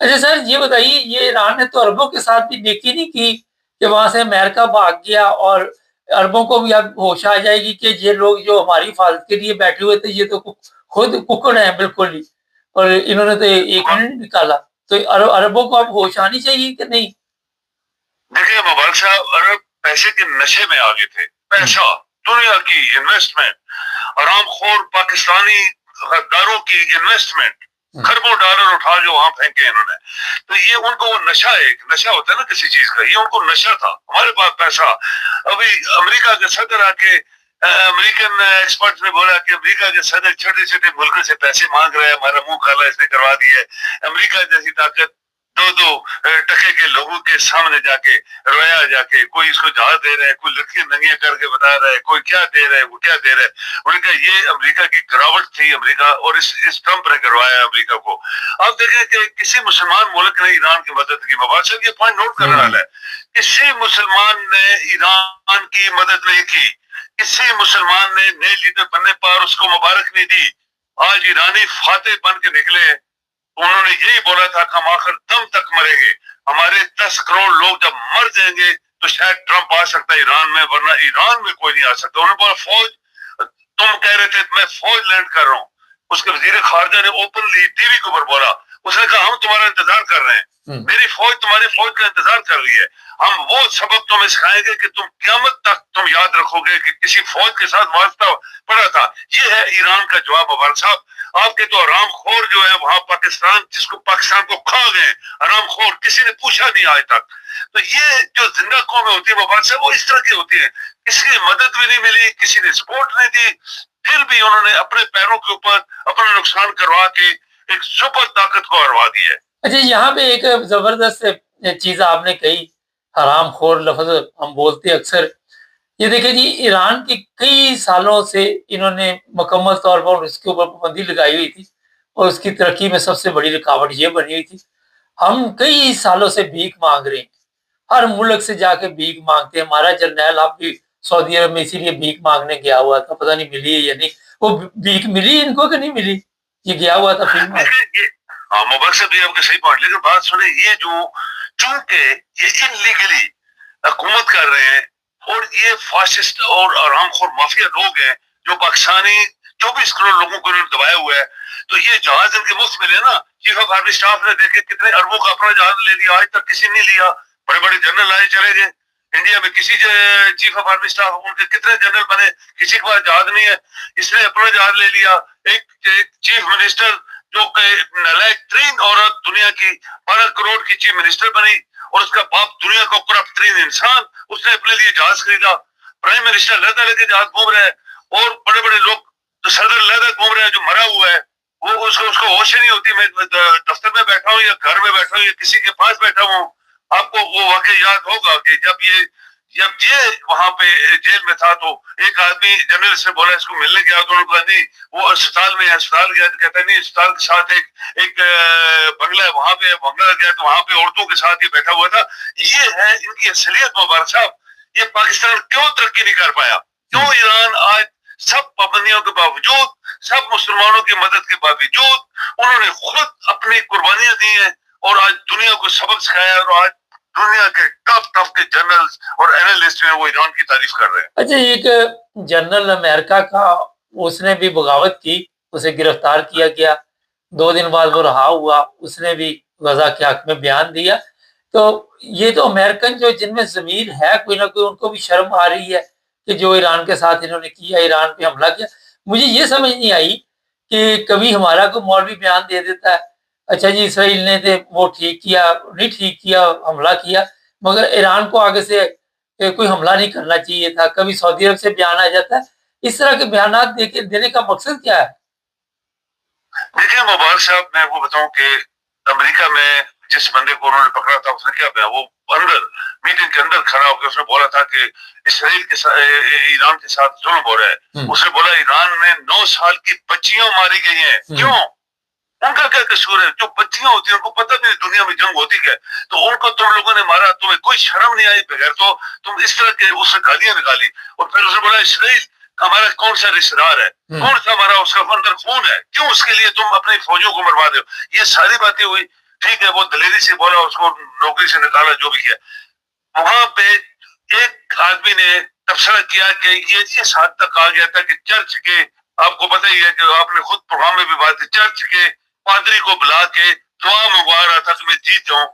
اچھا سر یہ بتائیے یہ ایران نے تو عربوں کے ساتھ بھی نیکی نہیں کی کہ وہاں سے امریکہ بھاگ گیا اور عربوں کو بھی اب ہوش آ جائے گی کہ یہ لوگ جو ہماری حفاظت کے لیے بیٹھے ہوئے تھے یہ تو خود ککڑ ہیں بالکل ہی اور انہوں نے تو ایک منٹ نکالا تو عربوں کو اب ہوش آنی چاہیے کہ نہیں؟ دیکھیے مبارک صاحب عرب پیسے کے نشے میں آگے تھے. پیسہ دنیا کی انویسٹمنٹ آرام خور پاکستانی غداروں کی انویسٹمنٹ کھربوں ڈالر اٹھا جو وہاں پھینکے انہوں نے. تو یہ ان کو وہ نشہ ہے, ایک نشہ ہوتا ہے نا کسی چیز کا, یہ ان کو نشہ تھا. ہمارے پاس پیسہ, ابھی امریکہ کے صدر آ کے امریکن ایکسپرٹ نے بولا کہ امریکہ کے صدر چھوٹے چھوٹے ملکوں سے پیسے مانگ رہے ہیں, ہمارا منہ کالا اس نے کروا دیا ہے. امریکہ جیسی طاقت دو ٹکے کے لوگوں کے سامنے جا کے رویا جا کے کوئی اس کو جہاز دے رہا ہے, کوئی لڑکیاں ننگیاں کر کے بتا رہا ہے, کوئی کیا دے رہا ہے, وہ کیا دے رہا ہے. انہوں نے کہا یہ امریکہ کی گراوٹ تھی امریکہ, اور اس ٹرمپ نے کروایا امریکہ کو. آپ دیکھیں کہ کسی مسلمان ملک نے ایران کی مدد کی. مبارک صاحب یہ پوائنٹ نوٹ کرنے والا ہے, کسی مسلمان نے ایران کی مدد نہیں کی, کسی مسلمان نے نئے لیڈر بننے پر اس کو مبارک نہیں دی. آج ایرانی فاتح بن کے نکلے, انہوں نے یہی بولا تھا کہ ہم آخر دم تک مریں گے, ہمارے 10 کروڑ لوگ جب مر جائیں گے تو شاید ٹرمپ آ سکتا ہے ایران میں, ورنہ ایران میں کوئی نہیں آ سکتا. انہوں نے بولا فوج, تم کہہ رہے تھے میں فوج لینڈ کر رہا ہوں. اس کے وزیر خارجہ نے اوپنلی ٹی وی کے اوپر بولا, اس نے کہا ہم تمہارا انتظار کر رہے ہیں, میری فوج تمہاری فوج کا انتظار کر رہی ہے. ہم وہ سبق تمہیں سکھائیں گے کہ تم قیامت تک تم یاد رکھو گے کہ کسی فوج کے ساتھ واسطہ پڑا تھا. یہ ہے ایران کا جواب. مبارک صاحب آپ کے تو حرام خور جو ہے وہاں پاکستان, جس کو پاکستان کو کھا گئے حرام خور, کسی نے پوچھا نہیں آج تک. تو یہ جو زندہ قومیں ہوتی ہیں مبارک صاحب وہ اس طرح کی ہوتی ہیں, کسی کی مدد بھی نہیں ملی, کسی نے سپورٹ نہیں دی, پھر بھی انہوں نے اپنے پیروں کے اوپر اپنا نقصان کروا کے ایک سپر طاقت کو ہروا دیا ہے. اچھا یہاں پہ ایک زبردست چیز آپ نے کہی, حرام خور لفظ ہم بولتے اکثر. یہ دیکھیں جی ایران کی کئی سالوں سے انہوں نے مکمل طور پر اس کے اوپر پابندی لگائی ہوئی تھی اور اس کی ترقی میں سب سے بڑی رکاوٹ یہ بنی ہوئی تھی. ہم کئی سالوں سے بھیک مانگ رہے ہیں, ہر ملک سے جا کے بھیک مانگتے ہیں. ہمارا جرنیل اب بھی سعودی عرب میں اسی لیے بھیک مانگنے گیا ہوا تھا, پتہ نہیں ملی ہے یا نہیں. وہ بھیک ملی ان کو کہ نہیں ملی, یہ گیا ہوا تھا فلم میں. ہاں مبارک صاحب یہ آپ کے صحیح پوائنٹ, لیکن بات سنیں, یہ جو چونکہ یہ انلیگلی حکومت کر رہے ہیں اور یہ فاسسٹ اور آرام خور مافیا لوگ ہیں جو پاکستانی 24 کروڑ لوگوں کو انہوں نے دبایا ہوا ہے, تو یہ جہاز ان کے مفت ملے نا. چیف آف آرمی اسٹاف نے دیکھے کتنے اربوں کا اپنا جہاز لے لیا, آج تک کسی نے لیا. بڑے بڑے جنرل آئے چلے گئے انڈیا میں, کسی چیف آف آرمی اسٹاف ان کے کتنے جنرل بنے, کسی کے پاس جہاز نہیں ہے, اس نے اپنا جہاز لے لیا. ایک چیف منسٹر جو کہ نالائق ترین عورت دنیا کی 12 کروڑ کی چیف منسٹر بنی, اور اس کا باپ دنیا کا کرپٹ ترین انسان, اس نے اپنے لیے جہاز خریدا. پرائم منسٹر لہدا لے کے جہاز گھوم رہے ہیں, اور بڑے بڑے لوگ صدر لہدا گھوم رہے ہیں جو مرا ہوا ہے, وہ اس کو ہوش ہی نہیں ہوتی. میں دفتر میں بیٹھا ہوں یا گھر میں بیٹھا ہوں یا کسی کے پاس بیٹھا ہوں, آپ کو وہ واقعہ یاد ہوگا کہ جب یہ وہاں پہ جیل میں تھا تو ایک آدمی جنرل سے بولا اس کو ملنے گیا, تو انہوں نے کہا نہیں وہ اسپتال میں ہے. اسپتال گیا تو کہتا ہے نہیں, اسپتال کے ساتھ ایک بنگلہ ہے, وہاں پہ بنگلہ گیا تو وہاں پہ عورتوں کے ساتھ یہ بیٹھا ہوا تھا. یہ ہے ان کی اصلیت. مبارک صاحب یہ پاکستان کیوں ترقی نہیں کر پایا, کیوں ایران آج سب پابندیوں کے باوجود, سب مسلمانوں کی مدد کے باوجود انہوں نے خود اپنی قربانیاں دی ہیں اور آج دنیا کو سبق سکھایا, اور آج دنیا کے ٹاپ کے جنرلز اور اینالسٹ ہیں وہ ایران کی تعریف کر رہے ہیں. اچھا ایک جنرل امریکہ کا, اس نے بھی بغاوت کی, اسے گرفتار کیا گیا, 2 دن بعد وہ رہا ہوا, اس نے بھی غزہ کے حق میں بیان دیا. تو یہ تو امریکن جو جن میں ضمیر ہے کوئی نہ کوئی, ان کو بھی شرم آ رہی ہے کہ جو ایران کے ساتھ انہوں نے کیا, ایران پہ حملہ کیا. مجھے یہ سمجھ نہیں آئی کہ کبھی ہمارا کوئی مولوی بیان دے دیتا ہے اچھا جی اسرائیل نے وہ ٹھیک کیا, نہیں ٹھیک کیا, حملہ کیا, مگر ایران کو آگے سے کوئی حملہ نہیں کرنا چاہیے تھا. کبھی سعودی عرب سے بیان آ جاتا ہے. اس طرح کے بیانات دینے کا مقصد کیا ہے؟ دیکھیں مبارک صاحب میں وہ بتاؤں کہ امریکہ میں جس بندے کو انہوں نے پکڑا تھا اس نے کیا کیا, وہ اندر میٹنگ کے اندر کھڑا ہو کے اس نے بولا تھا کہ اسرائیل کے ساتھ ایران کے ساتھ ظلم ہو رہا ہے. اس نے بولا ایران میں 9 سال کی بچیاں ماری گئی ہیں, کیوں, ان کا کیا قصور ہے؟ جو بچیاں ہوتی ہیں ان کو پتہ نہیں دنیا میں جنگ ہوتی ہے, تو ان کو تم لوگوں نے مارا, تمہیں کوئی شرم نہیں آئی, بغیر تو تم اس طرح کے اس سے گالیاں نکالی. اور پھر اس نے بولا اسرائیل ہمارا کون سا رشتہ دار ہے, کون سا ہمارا اس کا اندر خون ہے, کیوں اس کے لیے تم اپنی فوجوں کو مروا دو. یہ ساری باتیں ہوئی. ٹھیک ہے وہ دلیری سے بولا, اس کو نوکری سے نکالا, جو بھی کیا. وہاں پہ ایک آدمی نے تبصرہ کیا کہ یہ اس حد تک آ گیا تھا کہ چرچ کے, آپ کو پتہ ہی ہے کہ آپ نے خود پروگرام میں بھی بات کی, چرچ کے پادری کو بلا کے دعا منگوا رہا تھا کہ میں جیت جاؤں.